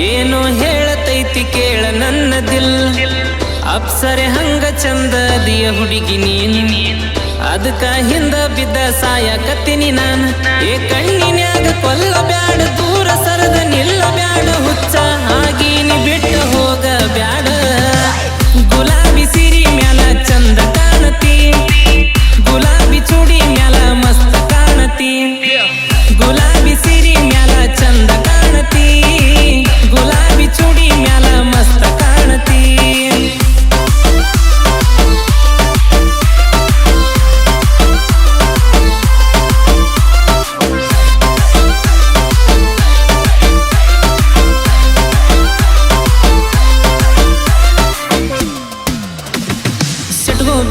ಏನು ಹೇಳತೈತಿ ಕೇಳ ನನ್ನ ದಿಲ್ ಅಪ್ಸರೆ ಹಂಗ ಚಂದ ದಿಯ ಹುಡುಗಿ ನೀನು ಅದಕ್ಕ ಹಿಂದ ಬಿದ್ದ ಸಾಯಕತ್ತೀನಿ ನಾನು ಏ ಕಣ್ಣಿನ್ಯಾಗ ಕೊಲ್ಲ ಬ್ಯಾಡ ದೂರ ಸರದ ನಿಲ್ಲ ಬ್ಯಾಡ ಹುಚ್ಚ ಹಾಗೀನಿ ಬಿಟ್ಟು ಹೋಗ ಬ್ಯಾಡ ಗುಲಾಬಿ ಸಿರಿ ಮ್ಯಾಲ ಚಂದ ಕಾಣತಿ ಗುಲಾಬಿ ಚೂಡಿ ಮ್ಯಾಲ ಮಸ್ತ್ ಕಾಣತಿ ಗುಲಾಬಿ ಸಿರಿ ಮ್ಯಾಲ ಚಂದ ಕಾಣತಿ ಗುಲಾಬಿ ಚೂಡಿ ಮ್ಯಾಲ ಮಸ್ತ್ ಕಾಣತಿ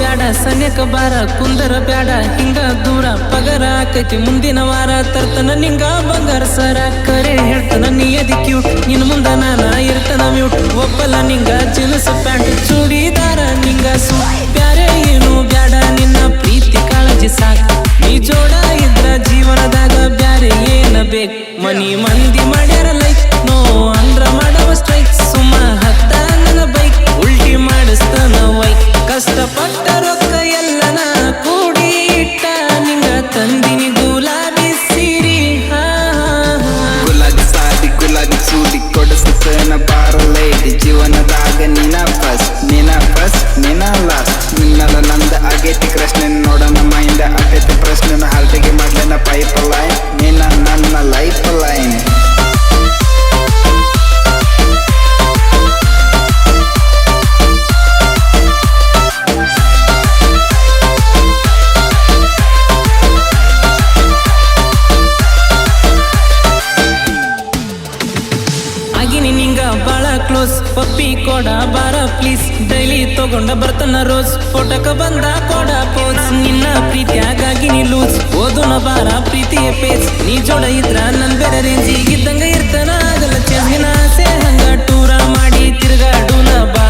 ಬ್ಯಾಡ ಸನ್ಯಕ ಬಾರ ಕುಂದರ ಬ್ಯಾಡ ಹಿಂಗ ದೂರ ಪಗರ ಆಕೈತಿ ಮುಂದಿನ ವಾರ ತರ್ತನ ನಿಂಗ ಬಂಗಾರ ಸರ ಕರೆ ಹೇಳ್ತನ ನೀ ಎದಿ ಕ್ಯೂಟ್ ನಿನ್ ಮುಂದ ನಾನ ಇರ್ತನ ಮ್ಯೂಟ್ ಒಪ್ಪಲ್ಲ ನಿಂಗ ಜೀನ್ಸ್ ಪ್ಯಾಂಟ್ ಚೂಡಿದಾರ ನಿಂಗ ಸೂಟ್ ಬ್ಯಾರೆ ಏನು ಬ್ಯಾಡ ನಿನ್ನ ಪ್ರೀತಿ ಕಾಳಜಿ ಸಾಕ ನೀ ಜೋಡ ಇದ್ರ ಜೀವನದಾಗ ಬ್ಯಾರೆ ಏನ ಬೇಕ್ ಮನಿ ಮಂದಿ ಮಾಡ್ಯಾರ ಲೈಕ್ ನೋ ಅಂದ್ರ ಮಾಡವ ಸ್ಟ್ರೈಕ್ ಸುಮ್ಮ ಹತ್ತ ನನ್ನ ಬೈಕ್ ಉಲ್ಟಿ ಮಾಡಿಸ್ತನ ವೈಕ್ ಕಷ್ಟಪಟ್ಟ ರೊಕ್ಕ ಎಲ್ಲನ ಕೂಡಿ ಇಟ್ಟ ನಿಂಗ ತಂದಿನಿ ಗುಲಾಬಿ ಸಿರಿ ಗುಲಾಬಿ ಸಾರಿ ಗುಲಾಬಿ ಸೂಡಿ ಕೊಡಿಸ್ತೇನ ಬಾರಲೈತಿ ಜೀವನದಾಗ ನಿನ ಫಸ್ಟ್ ನಿನ ಲಾಸ್ಟ್ ನಿನ್ನಲ್ಲ ನಂದ ಆಗೈತಿ ಕೃಷ್ಣ ನೋಡೋಣ ಮೈಂದ ಆಗೈತಿ ಪ್ರಶ್ನೆನ ಹಾಲ್ಟಿಗೆ ಮಾಡ್ಲೇನ ಪೈಪ್ ಲೈನ್ ನಿನ್ನ ನನ್ನ ಲೈಫ್ ಲೈನ್ ಪಪ್ಪಿ ಕೊಡ ಬಾರ ಪ್ಲೀಸ್ ಡೈಲಿ ತಗೊಂಡ ಬರ್ತನ ರೋಸ್ ಫೋಟೋಕ ಬಂದ ಕೊಡ ಪೋಸ್ ನಿನ್ನ ಪ್ರೀತಿಯಾಗಾಗಿ ನೀ ಲೂಸ್ ಓದುನ ಬಾರ ಪ್ರೀತಿಯ ಪೇಜ್ ನೀ ಜೋಡ ಇದ್ರ ನನ್ ಬೇರೆ ರೇಂಜಿಗಿದ್ದಂಗ ಇರ್ತನ ಆಗಲ್ಲ ಚೆನ್ನ ಆಸೆ ಹಂಗ ಟೂರ ಮಾಡಿ ತಿರ್ಗಾಡುನ ಬಾ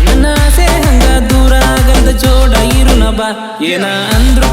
ನನ್ನ ಆಸೆ ಹಂಗ ದೂರ ಆಗಂದ ಜೋಡ ಇರುನ ಬಾ ಏನ ಅಂದ್ರು